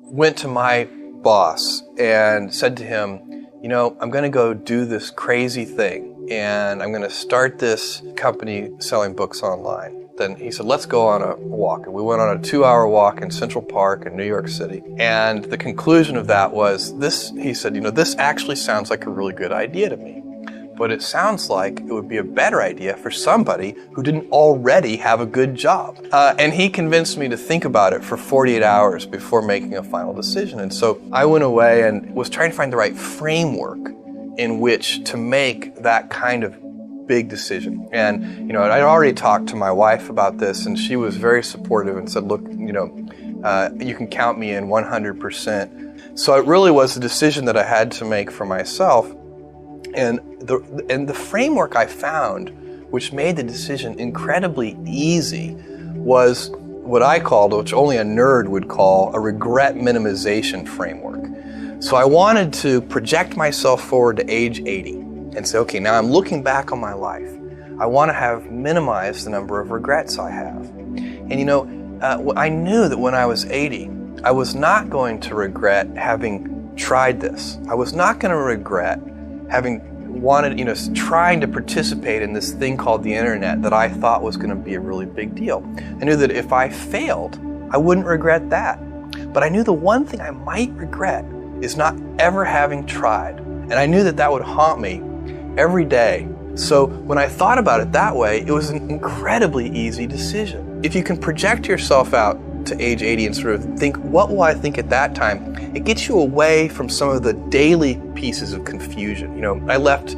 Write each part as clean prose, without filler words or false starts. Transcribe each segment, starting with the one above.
went to my boss and said to him, I'm going to go do this crazy thing and I'm going to start this company selling books online. Then he said, let's go on a walk. And we went on a 2-hour walk in Central Park in New York City. And the conclusion of that was this, he said, this actually sounds like a really good idea to me. But it sounds like it would be a better idea for somebody who didn't already have a good job. And he convinced me to think about it for 48 hours before making a final decision. And so I went away and was trying to find the right framework in which to make that kind of big decision. And, I'd already talked to my wife about this, and she was very supportive and said, look, you can count me in 100%. So it really was a decision that I had to make for myself. And the framework I found, which made the decision incredibly easy, was what I called, which only a nerd would call, a regret minimization framework. So I wanted to project myself forward to age 80 and say, okay, now I'm looking back on my life. I want to have minimized the number of regrets I have. And I knew that when I was 80, I was not going to regret having tried this. I was not going to regret having wanted, trying to participate in this thing called the internet that I thought was going to be a really big deal. I knew that if I failed, I wouldn't regret that. But I knew the one thing I might regret is not ever having tried. And I knew that that would haunt me every day. So when I thought about it that way, it was an incredibly easy decision. If you can project yourself out to age 80 and sort of think, what will I think at that time? It gets you away from some of the daily pieces of confusion. I left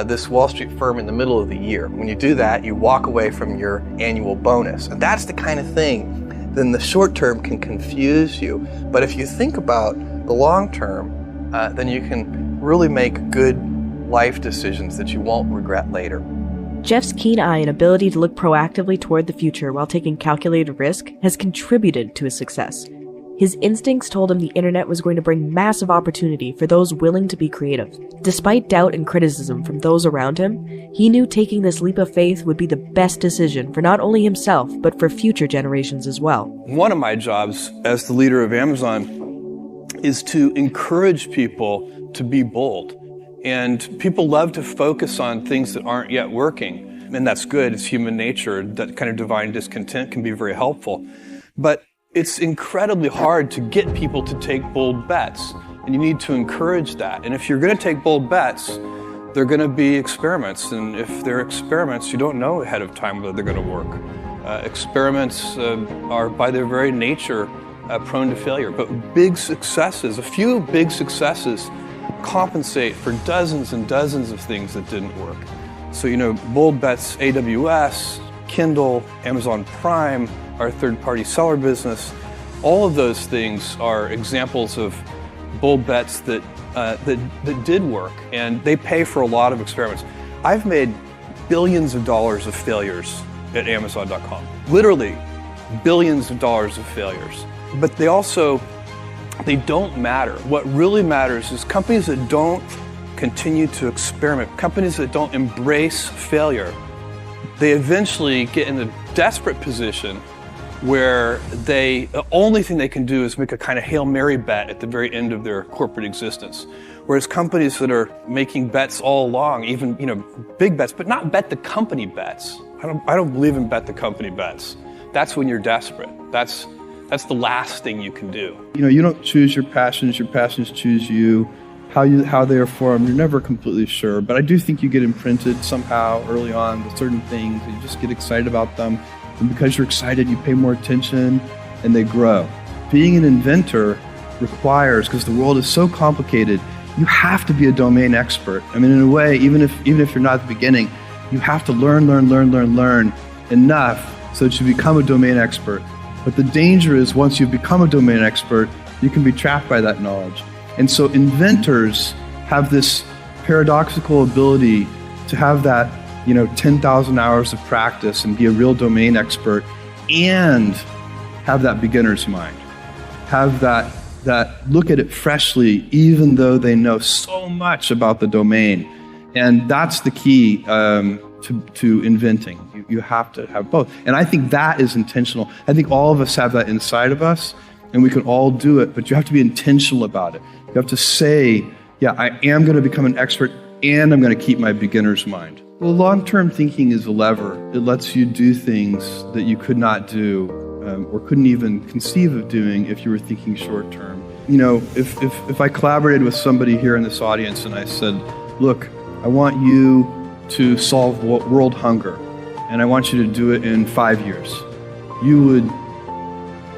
this Wall Street firm in the middle of the year. When you do that, you walk away from your annual bonus. And that's the kind of thing that in the short term can confuse you. But if you think about the long term, then you can really make good life decisions that you won't regret later. Jeff's keen eye and ability to look proactively toward the future while taking calculated risk has contributed to his success. His instincts told him the internet was going to bring massive opportunity for those willing to be creative. Despite doubt and criticism from those around him, he knew taking this leap of faith would be the best decision for not only himself, but for future generations as well. One of my jobs as the leader of Amazon is to encourage people to be bold. And people love to focus on things that aren't yet working. And that's good. It's human nature. That kind of divine discontent can be very helpful. But it's incredibly hard to get people to take bold bets. And you need to encourage that. And if you're going to take bold bets, they're going to be experiments. And if they're experiments, you don't know ahead of time whether they're going to work. Experiments are by their very nature prone to failure. But big successes, a few big successes, compensate for dozens and dozens of things that didn't work. So, bold bets, AWS, Kindle, Amazon Prime, our third-party seller business, all of those things are examples of bold bets that did work, and they pay for a lot of experiments. I've made billions of dollars of failures at Amazon.com. Literally, billions of dollars of failures. But they don't matter. What really matters is companies that don't continue to experiment, companies that don't embrace failure, they eventually get in a desperate position where the only thing they can do is make a kind of Hail Mary bet at the very end of their corporate existence. Whereas companies that are making bets all along, even big bets, but not bet the company bets. I don't believe in bet the company bets. That's when you're desperate. That's the last thing you can do. You don't choose your passions choose you. How they are formed, you're never completely sure. But I do think you get imprinted somehow early on with certain things. You just get excited about them. And because you're excited, you pay more attention and they grow. Being an inventor requires, because the world is so complicated, you have to be a domain expert. I mean, in a way, even if you're not at the beginning, you have to learn enough so that you become a domain expert. But the danger is once you become a domain expert, you can be trapped by that knowledge. And so inventors have this paradoxical ability to have that, 10,000 hours of practice and be a real domain expert and have that beginner's mind. Have that look at it freshly, even though they know so much about the domain. And that's the key to inventing. You have to have both. And I think that is intentional. I think all of us have that inside of us. and we can all do it, but you have to be intentional about it. You have to say, yeah, I am going to become an expert, and I'm going to keep my beginner's mind. Well, long-term thinking is a lever. It lets you do things that you could not do or couldn't even conceive of doing if you were thinking short-term. You know, if I collaborated with somebody here in this audience and I said, look, I want you to solve world hunger, and I want you to do it in 5 years, you would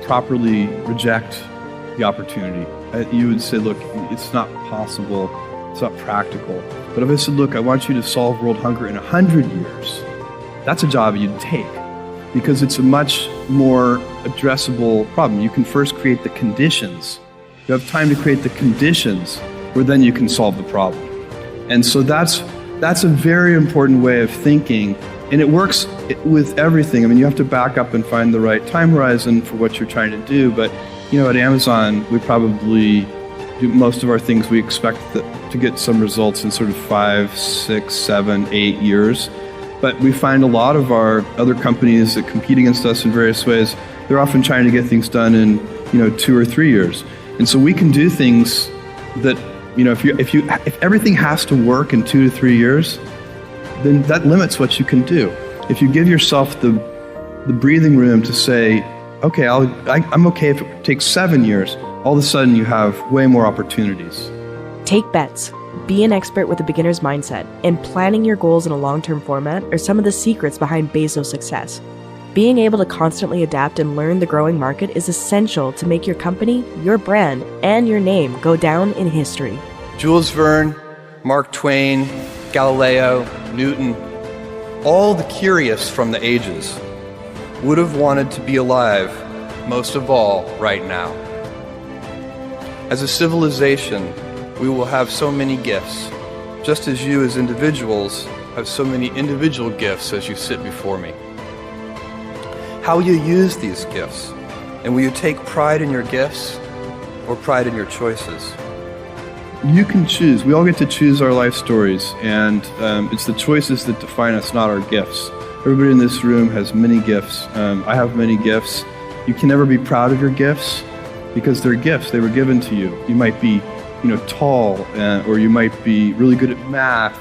properly reject the opportunity. You would say, look, it's not possible, it's not practical. But if I said, look, I want you to solve world hunger in 100 years, that's a job you'd take, because it's a much more addressable problem. You can first create the conditions. You have time to create the conditions where then you can solve the problem. And so that's a very important way of thinking, and it works with everything. I mean, you have to back up and find the right time horizon for what you're trying to do, but you know, at Amazon, we probably do most of our things, we expect to get some results in sort of 5, 6, 7, 8 years. But we find a lot of our other companies that compete against us in various ways, they're often trying to get things done in 2 or 3 years. And so we can do things that, if everything has to work in 2 to 3 years, then that limits what you can do. If you give yourself the breathing room to say, okay, I'm okay if it takes 7 years, all of a sudden you have way more opportunities. Take bets. Be an expert with a beginner's mindset, and planning your goals in a long-term format are some of the secrets behind Bezos' success. Being able to constantly adapt and learn the growing market is essential to make your company, your brand, and your name go down in history. Jules Verne, Mark Twain, Galileo, Newton, all the curious from the ages would have wanted to be alive, most of all, right now. As a civilization, we will have so many gifts, just as you as individuals have so many individual gifts as you sit before me. How will you use these gifts? And will you take pride in your gifts or pride in your choices? You can choose. We all get to choose our life stories, and it's the choices that define us, not our gifts. Everybody in this room has many gifts. I have many gifts. You can never be proud of your gifts because they're gifts. They were given to you. You might be, tall, or you might be really good at math,